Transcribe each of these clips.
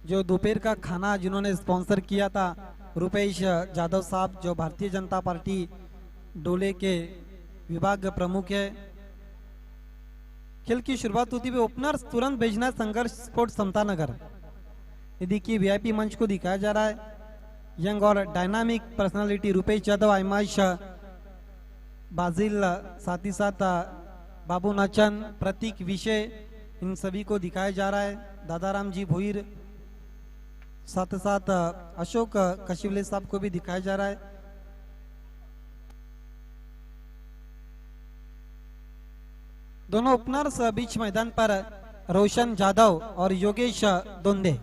जो दोपहर का खाना जिन्होंने स्पॉन्सर किया था रुपेश जाधव साहब, जो भारतीय जनता पार्टी डोले के विभाग प्रमुख है। खेल की शुरुआत होती हुई ओपनर तुरंत भेजना संघर्ष स्पोर्ट्स समतानगर। ये देखिए वीआईपी मंच को दिखाया जा रहा है। यंग और डायनामिक पर्सनालिटी रुपेश यादव, आयमाश बाजिल, साथ ही साथ बाबू नाचन, प्रतीक विषय, इन सभी को दिखाया जा रहा है। दादाराम जी भोईर, साथ साथ अशोक कशिवले साहब को भी दिखाया जा रहा है। दोनों ओपनर्स बीच मैदान पर रोशन जाधव और योगेश दोंदे।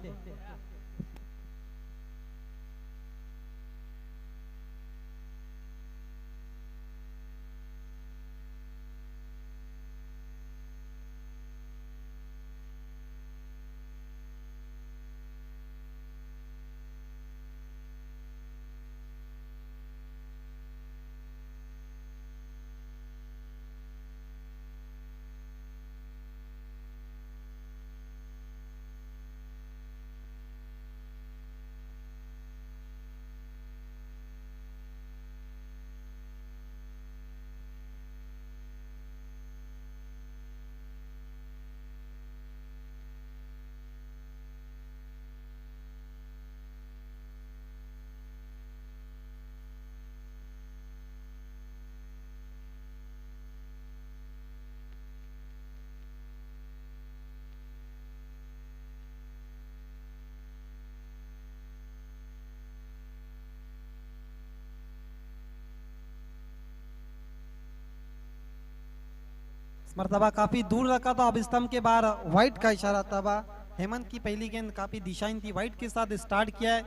मर्तबा काफी दूर रखा था, अब स्तंभ के बाहर व्हाइट का इशारा था। हेमंत की पहली गेंद काफी दिशाहीन थी, व्हाइट के साथ स्टार्ट किया है,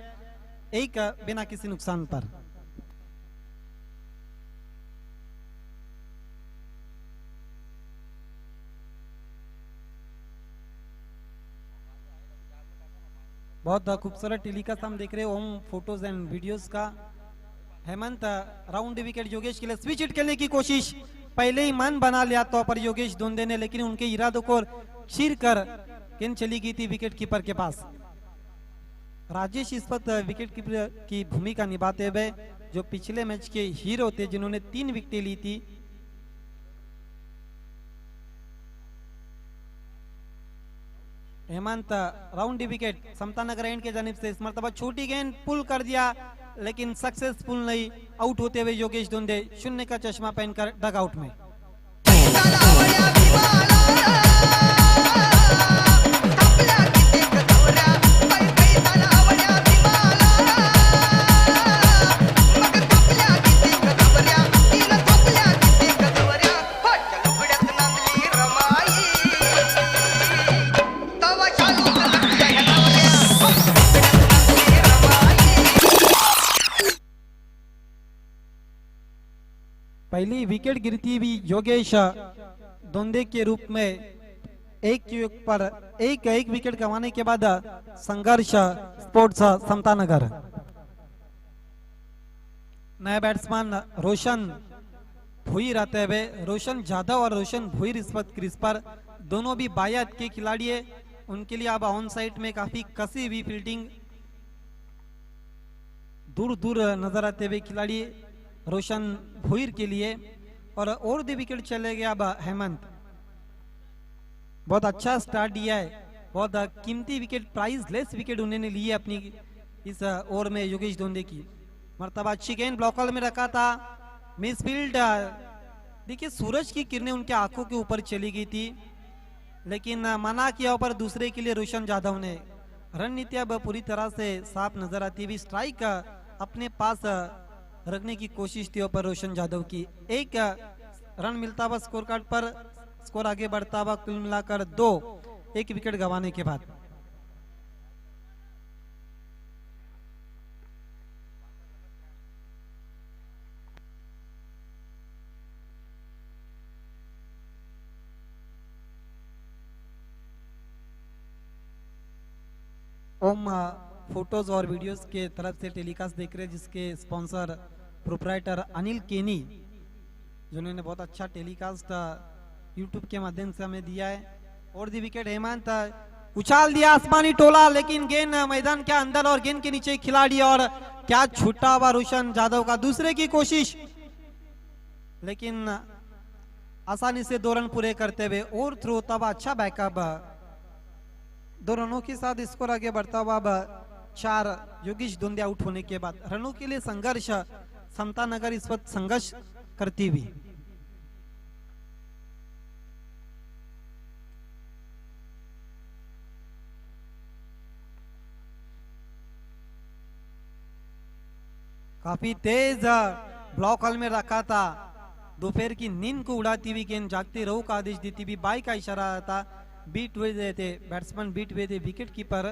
एक बिना किसी नुकसान पर। बहुत खूबसूरत टेलीकास्ट हम देख रहे हो होम फोटोज एंड वीडियोस का। हेमंत राउंड विकेट योगेश के लिए स्विच हिट खेलने की कोशिश, पहले ही मन बना लिया तो पर योगेश दोंदे ने, लेकिन उनके इरादों को चीर कर गेंद चली गई थी विकेट कीपर के पास। राजेश इस वक्त विकेट कीपर की भूमिका निभाते हुए, जो पिछले मैच के हीरो थे जिन्होंने 3 विकेटें ली थी। Hemant round wicket Samta Nagar and के जानिब से, इस मरतबा छोटी गेंद पुल कर दिया लेकिन सक्सेसफुल नहीं। आउट होते हुए योगेश दोंदे 0 का चश्मा पहनकर डग आउट में। पहली विकेट गिरती हुई योगेश दोंदे के रूप में एक पर एक विकेट गंवाने के बाद संघर्ष स्पोर्ट्स समतानगर। नया बैट्समैन रोशन भोईर आते हुए, रोशन जाधव और रोशन भोईर इस वक्त क्रीज पर, दोनों भी बायत के खिलाड़ी है। उनके लिए अब ऑन साइड में काफी कसी हुई फील्डिंग, दूर दूर नजर आते हुए खिलाड़ी रोशन भोईर के लिए। और द विकेट चले गया अब हेमंत। बहुत अच्छा स्टार्ट दिया है, बहुत कीमती विकेट, प्राइस लेस विकेट उन्होंने लिए अपनी इस ओवर में योगेश दोंदे की। मरतबा अच्छी गेंद ब्लॉकर में रखा था, मिस फील्ड। देखिए सूरज की किरणें उनके आंखों के ऊपर चली गई थी, लेकिन मना किया पर दूसरे के लिए रोशन जाधव ने। रणनीति अब पूरी तरह से साफ नजर आती हुई, स्ट्राइक अपने पास रखने की कोशिश थी पर रोशन जाधव की। एक रन मिलता हुआ स्कोर कार्ड पर, स्कोर आगे बढ़ता हुआ कुल मिलाकर 2, एक विकेट गंवाने के बाद। ओम फोटोज और वीडियोस के तरफ से टेलीकास्ट देख रहे हैं, जिसके स्पॉन्सर प्रोप्राइटर अनिल केनी, जिन्होंने बहुत अच्छा टेलीकास्ट यूट्यूब के माध्यम से हमें दिया है। और दी विकेट हेमंत उछाल दिया आसमानी टोला, लेकिन गेंद मैदान के अंदर और गेंद के नीचे खिलाड़ी, और क्या छूटा हुआ रोशन जादव का दूसरे की कोशिश, लेकिन आसानी से 2 रन पूरे करते हुए और थ्रो तब अच्छा बैकअप, 2 रनों के साथ स्कोर आगे बढ़ता हुआ। अब 4 योगेश धुंधे आउट होने के बाद रनों के लिए संघर्ष, समता नगर इस वक्त संघर्ष करती हुई। काफी तेज ब्लॉक हॉल में रखा था, दोपहर की नींद को उड़ाती हुई गेंद, जागते रहो का आदेश देती हुई बाई का इशारा था, बीट हुए थे बैट्समैन, बीट हुए थे विकेट कीपर,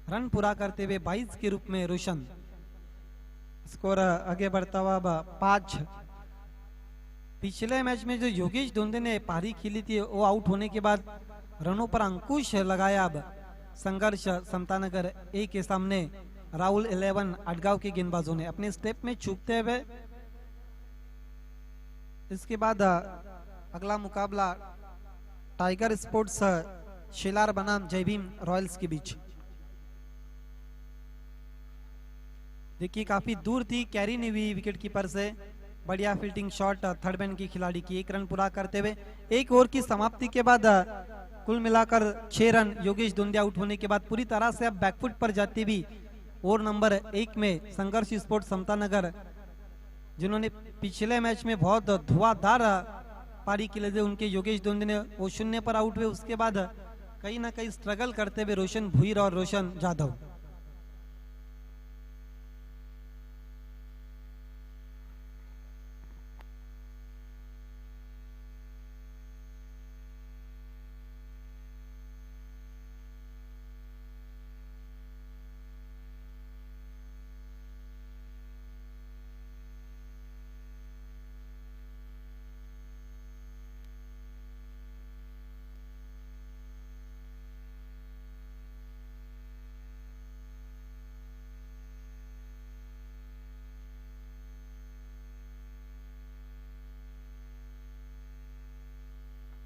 रन पूरा करते हुए 22 के रूप में रोशन, स्कोर आगे बढ़ता हुआ 5। पिछले मैच में जो योगेश धुंधे ने पारी खेली थी वो आउट होने के बाद रनों पर अंकुश लगाया। अब संघर्ष समतानगर ए के सामने राहुल 11 अडगांव के गेंदबाजों ने अपने स्टेप में चूकते हुए। इसके बाद अगला मुकाबला टाइगर स्पोर्ट्स शिलार बनाम जय भीम रॉयल्स के बीच। देखिए काफी दूर थी, कैरी नहीं हुई विकेट कीपर से, बढ़िया फील्डिंग शॉट थर्ड मैन की खिलाड़ी की, 1 रन पूरा करते हुए 1 ओवर की समाप्ति के बाद कुल मिलाकर 6 रन। योगेश धुंधे आउट होने के बाद पूरी तरह से अब बैकफुट पर जाती हुई ओवर नंबर 1 में संघर्ष स्पोर्ट्स समतानगर, जिन्होंने पिछले मैच में बहुत धुआंधार पारी खेले थे, उनके योगेश धुंधे ने वो 0 पर आउट हुए। उसके बाद कहीं ना कहीं स्ट्रगल करते हुए रोशन भुईर और रोशन जाधव।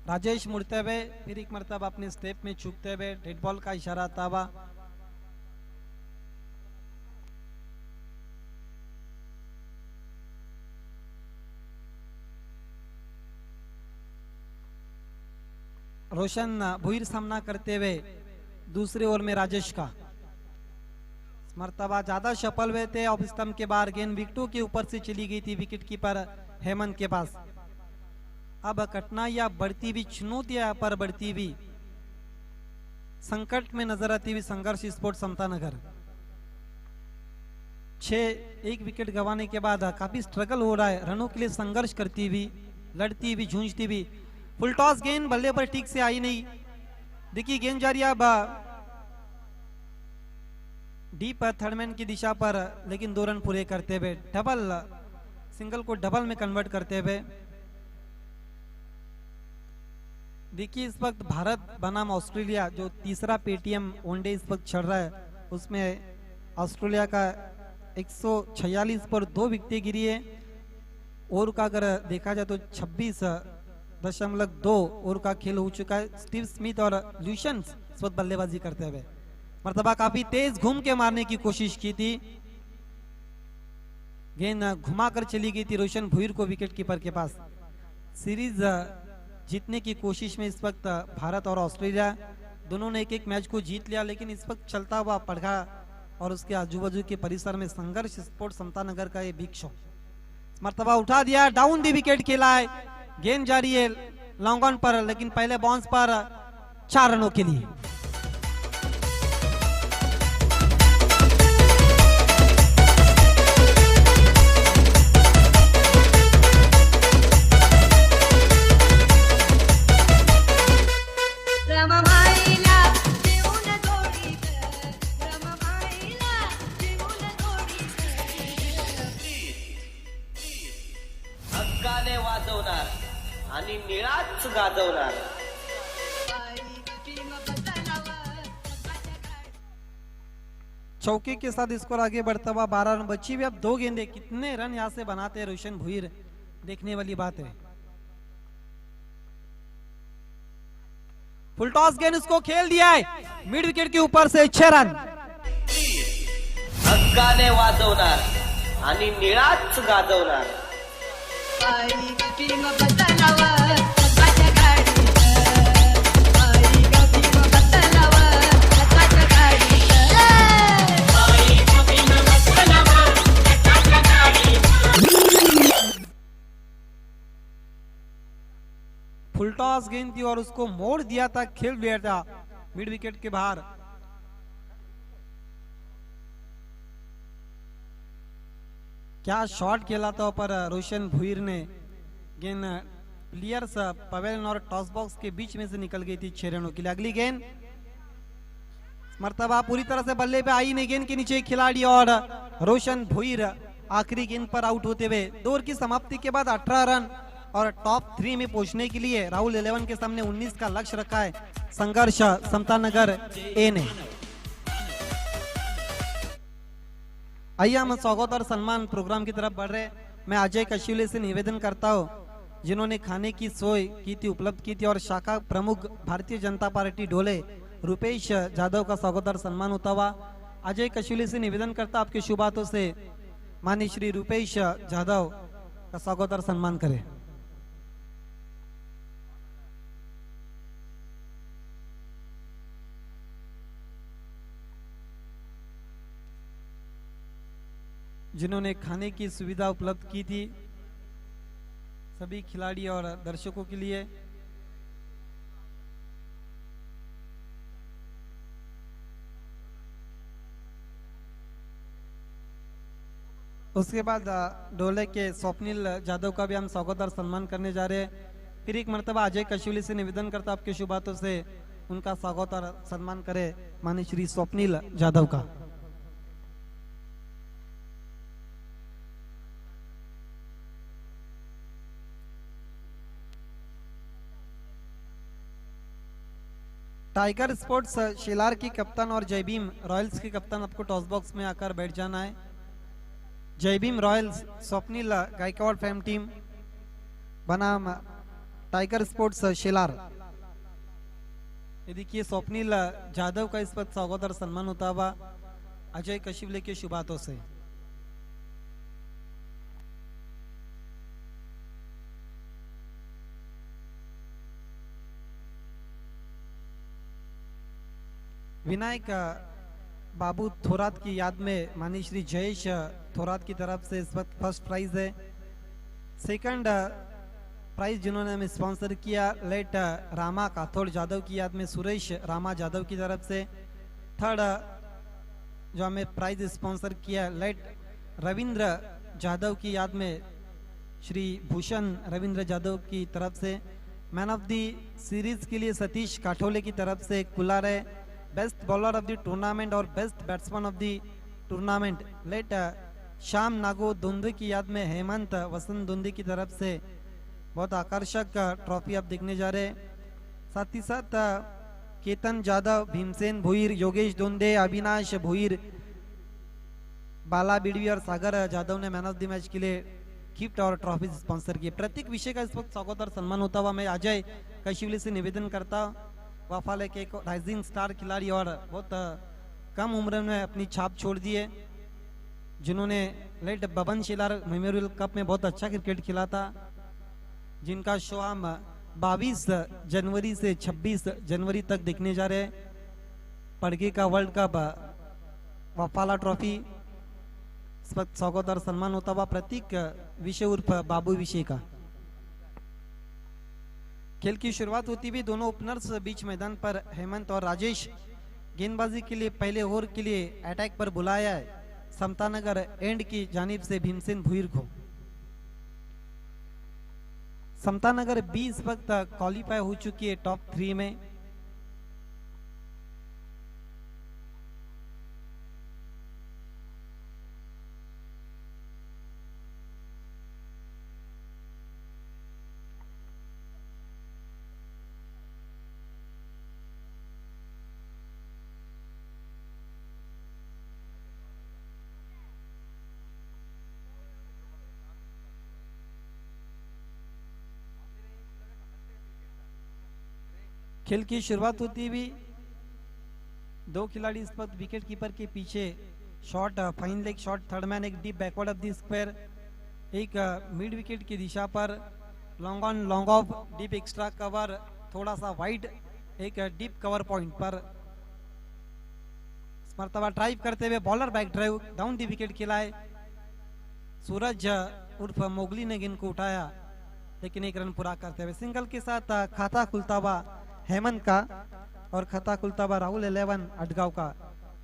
राजेश मुड़ते हुए फिर एक मरतबा अपने स्टेप में चूकते हुए, डेड बॉल का इशारा था। रोशन भुईर सामना करते हुए दूसरे ओवर में राजेश का मरतबा ज्यादा सफल हुए थे। ऑफ स्टंप के बाहर गेंद विकेटों के ऊपर से चली गई थी विकेट कीपर हेमंत के पास। अब कठिनाइयां बढ़ती हुई, चुनौतियां पर बढ़ती हुई, संकट में नजर आती हुई संघर्ष स्पोर्ट्स समतानगर 1 विकेट गंवाने के बाद काफी स्ट्रगल हो रहा है, रनों के लिए संघर्ष करती हुई, लड़ती हुई, जूझती हुई। फुल टॉस गेंद बल्ले पर ठीक से आई नहीं। देखिए गेंद जा रही है डीप थर्डमैन की दिशा पर, लेकिन 2 रन पूरे करते हुए, डबल सिंगल को डबल में कन्वर्ट करते हुए। देखिए इस वक्त भारत बनाम ऑस्ट्रेलिया जो तीसरा पेटीएम वनडे इस वक्त चल रहा है, उसमें ऑस्ट्रेलिया का 146 पर 2 विकेटें गिरी है। ओवर का अगर देखा जाए तो 26.2 ओवर का खेल हो चुका है। स्टीव स्मिथ और ल्यूशंस इस वक्त बल्लेबाजी करते हुए, मरतबा काफी तेज घूम के मारने की कोशिश की थी, गेंद घुमाकर चली गई थी रोशन भुईर को विकेट कीपर के पास। सीरीज जीतने की कोशिश में इस वक्त भारत और ऑस्ट्रेलिया दोनों ने 1-1 मैच को जीत लिया, लेकिन इस वक्त चलता हुआ पड़गा और उसके आजू बाजू के परिसर में संघर्ष स्पोर्ट्स समतानगर का ये बिग शॉट, मरतबा उठा दिया, डाउन दी विकेट खेला है, गेंद जारी है लॉन्ग ऑन पर, लेकिन पहले बाउंस पर 4 रनों के लिए। वाजवणार आणि निळाच गाजवणार। चौके के साथ स्कोर आगे बढ़ता हुआ 12 रन बची हुई, अब 2 गेंदे, कितने रन यहां से बनाते हैं रोशन भुईर, देखने वाली बात है। फुल टॉस गेंद उसको खेल दिया है मिड विकेट के ऊपर से 6 रन। हक्काने वाजवणार आणि निळाच गाजवणार। फुल टॉस गेंद थी और उसको मोड़ दिया था, खेल दिया था मिड विकेट के बाहर। क्या शॉट खेला था पर रोशन भुईर ने। गेंद प्लेयर्स पवेलियन और टॉस बॉक्स के बीच में से निकल गई थी 6 रनों के लिए। अगली गेंद मर्तबा पूरी तरह से बल्ले पे आई नहीं, गेंद के नीचे खिलाड़ी और रोशन भुईर आखिरी गेंद पर आउट होते हुए। 2 ओवर की समाप्ति के बाद 18 रन और टॉप 3 में पहुंचने के लिए राहुल 11 के सामने 19 का लक्ष्य रखा है संघर्ष समतानगर ए ने। आइए हम स्वागत और सम्मान प्रोग्राम की तरफ बढ़ रहे। मैं अजय कशिवले से निवेदन करता हूं, जिन्होंने खाने की सोय की थी, उपलब्ध की थी, और शाखा प्रमुख भारतीय जनता पार्टी ढोले रुपेश जाधव का स्वागत और सम्मान होता हुआ। अजय कशिवले से निवेदन करता आपके शुभ हाथों से माननीय श्री रुपेश जाधव का स्वागत और सम्मान करें। जिन्होंने खाने की सुविधा उपलब्ध की थी सभी खिलाड़ी और दर्शकों के लिए। उसके बाद डोले के स्वप्निल जाधव का भी हम स्वागत और सम्मान करने जा रहे हैं। फिर एक मर्तबा अजय कशिवली से निवेदन करता आपके शुभ हाथों से उनका स्वागत और सम्मान करे माननीय श्री स्वप्निल जाधव का। टाइगर स्पोर्ट्स शिलार की कप्तान और जयभीम रॉयल्स की कप्तान आपको टॉस बॉक्स में आकर बैठ जाना है। Jai Bhim Royals Swapnil Gaekwad fam team बनाम टाइगर स्पोर्ट्स शिलार। ये देखिए स्वप्निल जाधव का इस पर स्वागत और सम्मान होता हुआ अजय कशिवले के शुभ हाथों से। विनायक बाबू थोरात की याद में माननीय श्री जयेश थोरात की तरफ से इस वक्त फर्स्ट प्राइज है। सेकंड प्राइज जिन्होंने हमें स्पॉन्सर किया लेट रामा काथोड़ जाधव की याद में सुरेश रामा जाधव की तरफ से। थर्ड जो हमें प्राइज स्पॉन्सर किया लेट रविंद्र जाधव की याद में श्री भूषण रविंद्र जाधव की तरफ से। मैन ऑफ द सीरीज के लिए सतीश काठोले की तरफ से कुलार है। Best bowler of the tournament और best batsman of the tournament late Shyam Nago Dhundhe की याद में हेमंत वसंत धुंधे की तरफ से बहुत आकर्षक ट्रॉफी आप देखने जा रहे हैं। साथ ही साथ केतन जाधव, भीमसेन भुईर, योगेश धुंधे, अविनाश भुईर, बाला बिड़वी और सागर जाधव ने मैन ऑफ द मैच के लिए गिफ्ट और ट्रॉफी स्पॉन्सर किए। प्रत्येक विषय का इस वक्त स्वागत और सम्मान होता हुआ मैं अजय कशिवली से निवेदन करता वफाले के एक राइजिंग स्टार खिलाड़ी और बहुत कम उम्र में अपनी छाप छोड़ दी है, जिन्होंने लेट बबन शिलार मेमोरियल कप में बहुत अच्छा क्रिकेट खेला था, जिनका शो हम 22 जनवरी से 26 जनवरी तक देखने जा रहे हैं। पड़गे का वर्ल्ड कप वफाला ट्रॉफी इस वक्त स्वागत और सम्मान होता हुआ प्रतीक विषय उर्फ बाबू विषय का। खेल की शुरुआत होती हुई दोनों ओपनर्स बीच मैदान पर हेमंत और राजेश गेंदबाजी के लिए पहले ओवर के लिए अटैक पर बुलाया है समतानगर एंड की जानिब से भीमसेन भुईर को। समतानगर 20 वक्त क्वालिफाई हो चुकी है टॉप 3 में। खेल की शुरुआत होती हुई दो खिलाड़ी इस वक्त विकेट कीपर के पीछे shot, fine leg shot, third man एक deep backward of the square, एक मिड विकेट की दिशा पर long on long off, deep extra cover, थोड़ा सा वाइड, एक डीप कवर पॉइंट पर मरतबा ड्राइव करते हुए bowler back drive down the wicket खिलाए। सूरज उर्फ मोगली ने गेंद को उठाया लेकिन एक रन पूरा करते हुए सिंगल के साथ खाता खुलता हुआ हेमंत का और खाता खुलता हुआ राहुल 11 अटगांव का,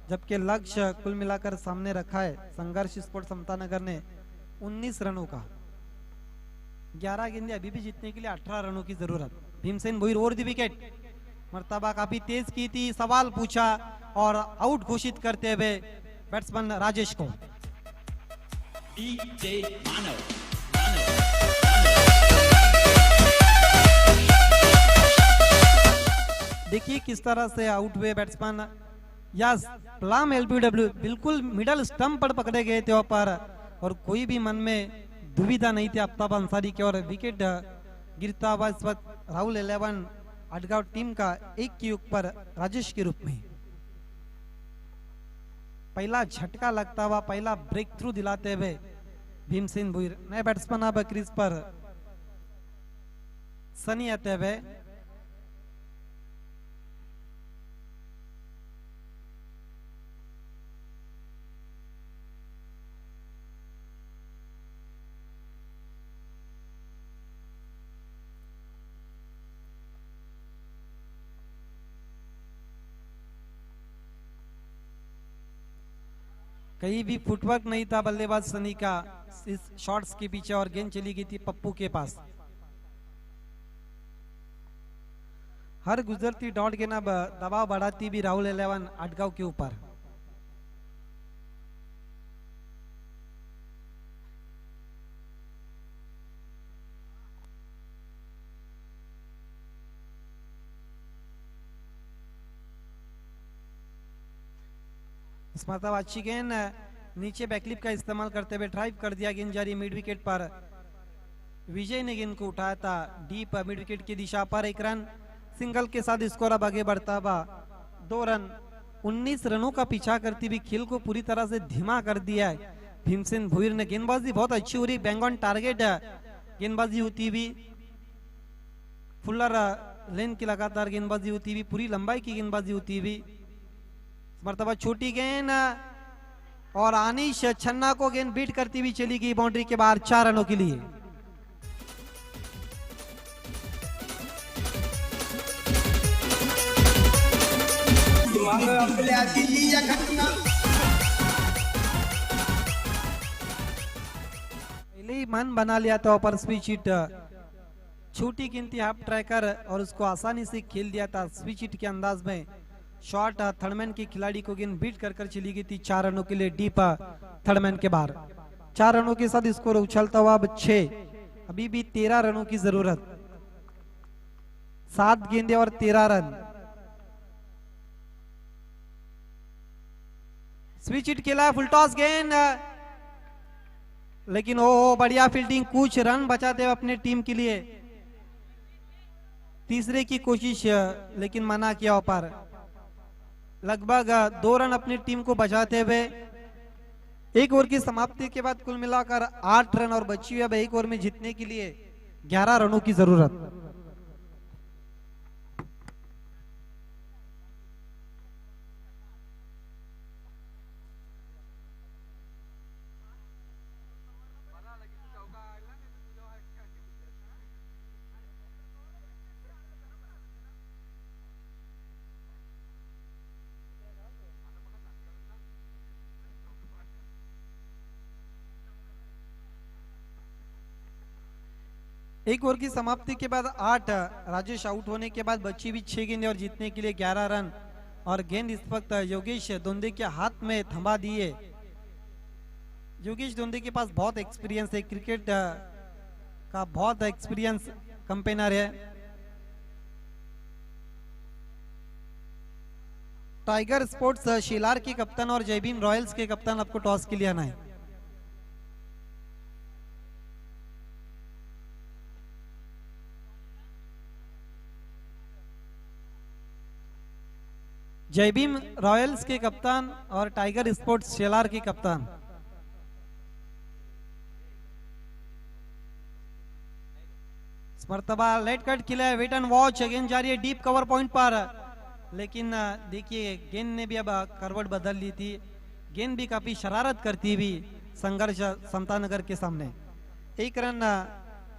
जबकि लक्ष्य कुल मिलाकर सामने रखा है संघर्ष स्पोर्ट्स समतानगर ने 19 रनों का। 11 गेंदे अभी भी जीतने के लिए 18 रनों की जरूरत। Bhimsen Bhoir over the wicket, मर्तबा काफी तेज की थी, सवाल पूछा और आउट घोषित करते हुए बैट्समैन राजेश को। देखिए किस तरह से आउट हुए बैट्समैन, यस प्लाम एलबीडब्ल्यू बिल्कुल मिडल स्टंप पर पकड़े गए थे पर और कोई भी मन में दुविधा नहीं थी आफ्ताब अंसारी की। और विकेट गिरता हुआ इस वक्त राहुल 11 अटगांव टीम का एक के ऊपर राजेश के रूप में पहला झटका लगता हुआ, पहला ब्रेक थ्रू दिलाते हुए भीमसेन भोईर। नए बैट्समैन अब क्रीज पर सनी आते हुए, कहीं भी फुटवर्क नहीं था बल्लेबाज सनी का इस शॉट्स के पीछे और गेंद चली गई थी पप्पू के पास। हर गुजरती डॉट गेंद अब दबाव बढ़ाती भी राहुल 11 अटगांव के ऊपर। इस मरतबा अच्छी गेंद नीचे बैकलिप का इस्तेमाल करते हुए ड्राइव कर दिया, गेंद जारी मिड विकेट पर। विजय ने गेंद को उठाया था डीप मिड विकेट की दिशा पर, एक रन सिंगल के साथ स्कोर अब आगे बढ़ता हुआ 2 रन। 19 रनों का पीछा करती हुई खेल को पूरी तरह से धीमा कर दिया है भीमसेन भोईर ने। गेंदबाजी बहुत अच्छी हो रही, बैंग ऑन टारगेट गेंदबाजी होती हुई, फुलर लेन की लगातार गेंदबाजी होती हुई, पूरी लंबाई की गेंदबाजी होती हुई। मरतबा छोटी गेंद और आनिश छन्ना को गेंद बीट करती हुई चली गई बाउंड्री के बाहर 4 रनों के लिए। पहले ही मन बना लिया था पर स्विच हिट, छोटी गिनती हाफ ट्रैकर और उसको आसानी से खेल दिया था स्विच हिट के अंदाज में। शॉट थर्डमैन के खिलाड़ी को गेंद बीट कर चली गई थी 4 रनों के लिए डीप थर्डमैन के बाहर। 4 रनों के साथ स्कोर उछलता हुआ अब 6, अभी भी 13 रनों की जरूरत। 7 गेंदे और 13 रन। स्विच हिट खेला, फुल टॉस गेंद, लेकिन ओ बढ़िया फील्डिंग, कुछ रन बचाते हुए अपने टीम के लिए। तीसरे की कोशिश लेकिन मना किया पर लगभग 2 रन अपनी टीम को बचाते हुए एक ओवर की समाप्ति के बाद कुल मिलाकर 8 रन और बची हुई अब एक ओवर में जीतने के लिए 11 रनों की जरूरत। एक ओवर की समाप्ति के बाद 8, राजेश आउट होने के बाद बची भी 6 गेंदें और जीतने के लिए 11 रन। और गेंद इस वक्त योगेश दोंदे के हाथ में थमा दिए। योगेश दोंदे के पास बहुत एक्सपीरियंस है, क्रिकेट का बहुत एक्सपीरियंस कंपेनर है। टाइगर स्पोर्ट्स शिलार के कप्तान और जयबीन रॉयल्स के कप्तान आपको टॉस के लिए आना है। जय भीम रॉयल्स के कप्तान और टाइगर स्पोर्ट्स शेलार के कप्तान। मर्तबा लेट कट किला है, वेट एंड वॉच। गेंद जा रही है डीप कवर पॉइंट पर, लेकिन देखिए गेंद ने भी अब करवट बदल ली थी। गेंद भी काफी शरारत करती हुई संघर्ष समतानगर के सामने। एक रन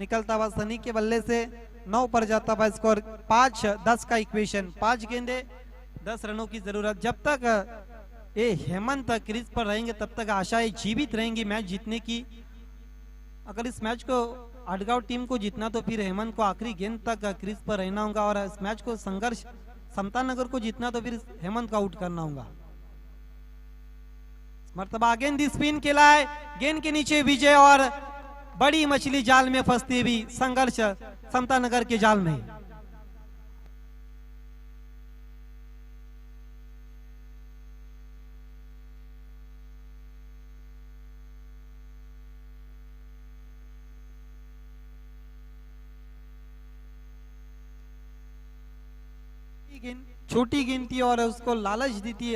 निकलता हुआ सनी के बल्ले से 9 पर जाता हुआ स्कोर 5-10 का इक्वेशन। 5 गेंदे 10 रनों की जरूरत। जब तक ये हेमंत क्रीज पर रहेंगे तब तक आशाएं जीवित रहेंगी मैच जीतने की। अगर इस मैच को अडगांव टीम को जीतना तो फिर हेमंत को आखिरी गेंद तक क्रीज पर रहना होगा, और इस मैच को संघर्ष समतानगर को जीतना तो फिर हेमंत को आउट करना होगा। मर्तबा गेंद स्पिन खेला है, गेंद के नीचे विजय और बड़ी मछली जाल में फंसती हुई संघर्ष समतानगर के जाल में। छोटी गेंद थी और उसको लालच दी थी,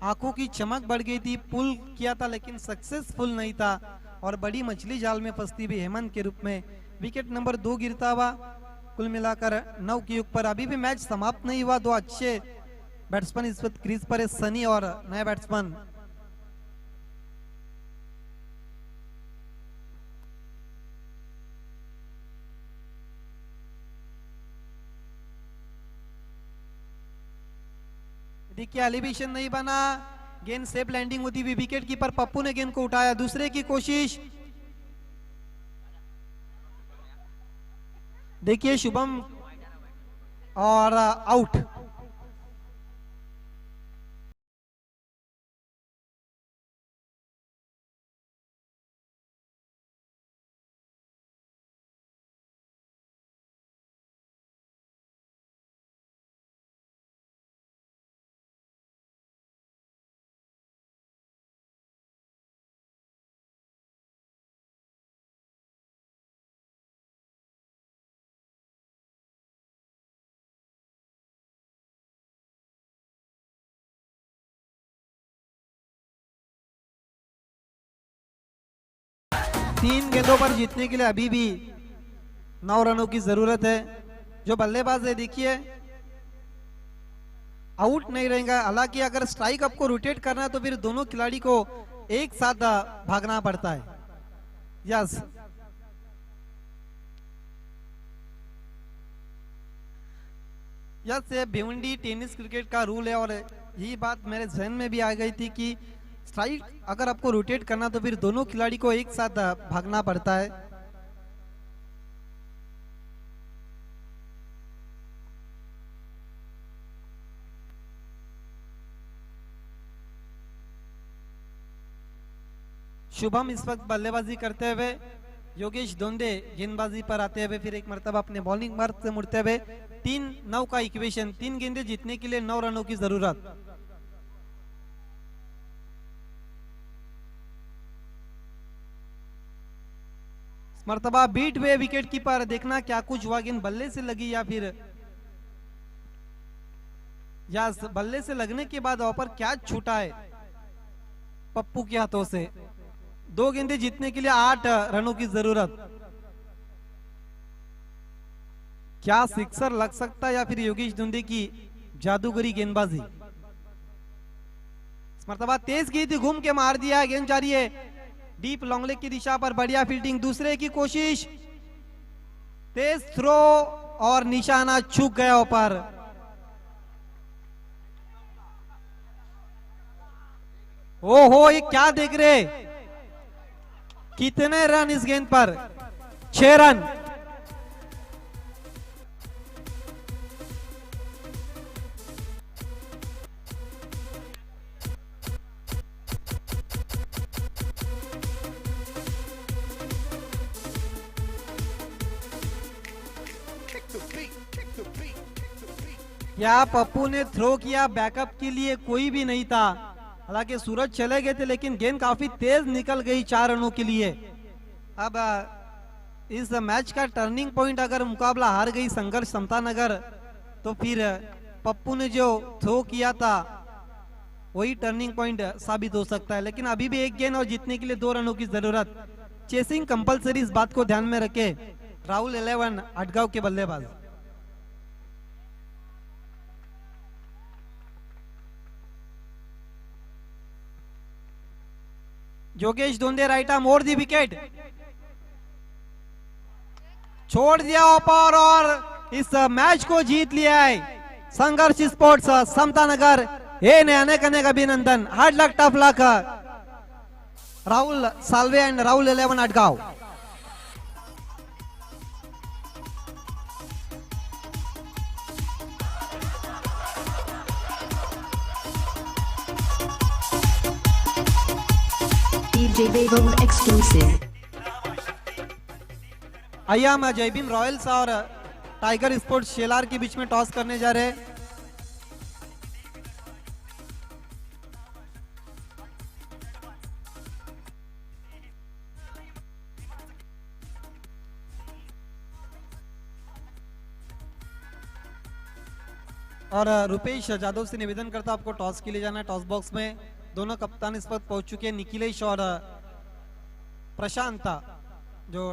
आंखों की चमक बढ़ गई थी, पुल किया था लेकिन सक्सेसफुल नहीं था और बड़ी मछली जाल में फंसती हुई हेमंत के रूप में विकेट नंबर 2 गिरता हुआ। कुल मिलाकर 9 के युग पर अभी भी मैच समाप्त नहीं हुआ। 2 अच्छे बैट्समैन इस वक्त क्रीज पर है, सनी और नया बैट्समैन। देखिए एलिवेशन नहीं बना, गेंद सेफ लैंडिंग होती हुई विकेट कीपर पप्पू ने गेंद को उठाया। दूसरे की कोशिश, देखिए शुभम और आउट। तीन गेंदों पर जीतने के लिए अभी भी 9 रनों की जरूरत है। जो बल्लेबाज है देखिए आउट नहीं रहेगा। हालांकि अगर स्ट्राइक आपको रोटेट करना है तो फिर दोनों खिलाड़ी को एक साथ भागना पड़ता है। यस, ये भिवंडी टेनिस क्रिकेट का रूल है और यही बात मेरे जहन में भी आ गई थी कि स्ट्राइक अगर आपको रोटेट करना तो फिर दोनों खिलाड़ी को एक साथ भागना पड़ता है। शुभम इस वक्त बल्लेबाजी करते हुए, योगेश दोंदे गेंदबाजी पर आते हुए, फिर एक मरतबा अपने बॉलिंग मार्ग से मुड़ते हुए। 3-9 का इक्वेशन। 3 गेंदे जीतने के लिए 9 रनों की जरूरत। मर्तबा बीट हुए विकेट कीपर, देखना क्या कुछ हुआ। गेंद बल्ले से लगी या फिर बल्ले से लगने के बाद वहां पर क्या छूटा है पप्पू के हाथों से। 2 गेंदे जीतने के लिए 8 रनों की जरूरत। क्या सिक्सर लग सकता है या फिर योगेश दुंदे की जादूगरी गेंदबाजी। मर्तबा तेज गेंद घूम के मार दिया। गेंद जा रही है डीप लॉन्ग लेग की दिशा पर, बढ़िया फील्डिंग। दूसरे की कोशिश, तेज थ्रो और निशाना चूक गया ऊपर। ओहो, ये क्या देख रहे, कितने रन इस गेंद पर। 6 रन। क्या पप्पू ने थ्रो किया, बैकअप के लिए कोई भी नहीं था। हालांकि सूरज चले गए थे लेकिन गेंद काफी तेज निकल गई 4 रनों के लिए। अब इस मैच का टर्निंग पॉइंट, अगर मुकाबला हार गई संघर्ष समतानगर तो फिर पप्पू ने जो थ्रो किया था वही टर्निंग पॉइंट साबित हो सकता है, लेकिन अभी भी एक गेंद और जीतने के लिए 2 रनों की जरूरत। चेसिंग कंपलसरी, इस बात को ध्यान में रखे राहुल 11 अटगांव के बल्लेबाज। Yogesh Dhonde right arm over the wicket, छोड़ दिया ऊपर और इस मैच को जीत लिया है संघर्ष स्पोर्ट्स समता नगर। हे ने अनेक अनेक अभिनंदन, hard luck tough luck Rahul Salve and Rahul 11 अटगांव। DJ Vaibhav exclusive. आइए हम जयभीम रॉयल्स और टाइगर स्पोर्ट्स शेलार के बीच में टॉस करने जा रहे हैं। और रुपेश जादव से निवेदन करता आपको टॉस के लिए जाना है। टॉस बॉक्स में दोनों कप्तान इस वक्त पहुंच चुके हैं, निखिलेश और प्रशांत जो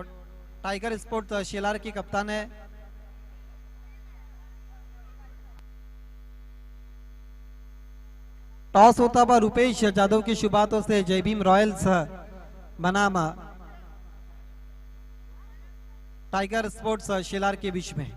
टाइगर स्पोर्ट्स शेलार की कप्तान है। टॉस होता हुआ रुपेश जादव की शुरुआतों से जयभीम रॉयल्स बनाम टाइगर स्पोर्ट्स शेलार के बीच में।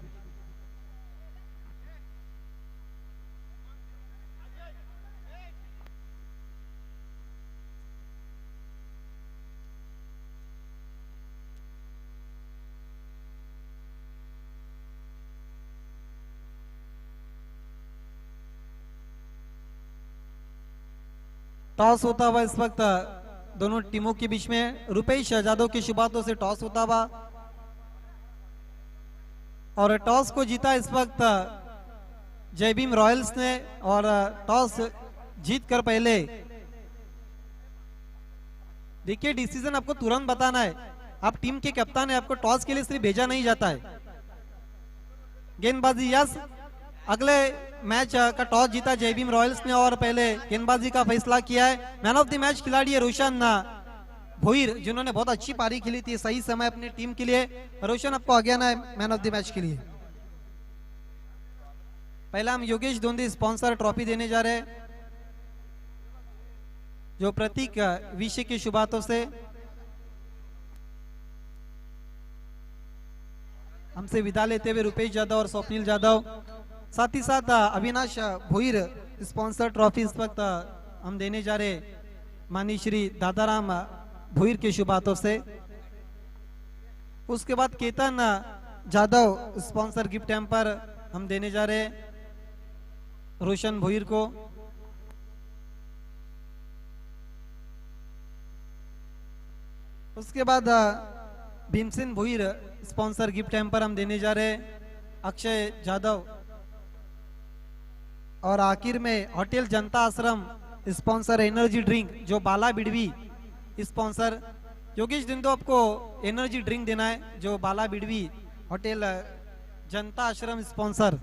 टॉस होता हुआ इस वक्त दोनों टीमों के बीच में रुपेश जादव की शुरुआतों से टॉस होता हुआ और टॉस को जीता इस वक्त जयभीम रॉयल्स ने। और टॉस जीत कर पहले देखिए डिसीजन आपको तुरंत बताना है। आप टीम के कप्तान है, आपको टॉस के लिए सिर्फ भेजा नहीं जाता है। गेंदबाजी यस, अगले मैच का टॉस जीता जयभीम रॉयल्स ने और पहले गेंदबाजी का फैसला किया है। मैन ऑफ द मैच खिलाड़ी है रोशन भोईर, जिन्होंने बहुत अच्छी पारी खेली थी सही समय अपनी टीम के लिए। रोशन आपको आगे आना है मैन ऑफ द मैच के लिए। पहला हम योगेश धोंडे स्पॉन्सर ट्रॉफी देने जा रहे हैं, जो प्रतीक विषय की शुरुआतों से हमसे विदा लेते हुए रुपेश यादव और स्वप्निल यादव, साथ ही साथ अविनाश भोईर स्पॉन्सर ट्रॉफी इस वक्त हम देने जा रहे माननीय श्री दादाराम भोईर के शुभ हाथों से। उसके बाद Ketan Jadhav sponsor gift hamper हम देने जा रहे रोशन भोईर को। उसके बाद Bhimsen Bhoir sponsor gift hamper हम देने जा रहे अक्षय जादव। और आखिर में होटल जनता आश्रम स्पॉन्सर एनर्जी ड्रिंक, जो बाला बिडवी स्पॉन्सर। योगेश दिन तो आपको एनर्जी ड्रिंक देना है, जो बाला बिडवी होटल जनता आश्रम स्पॉन्सर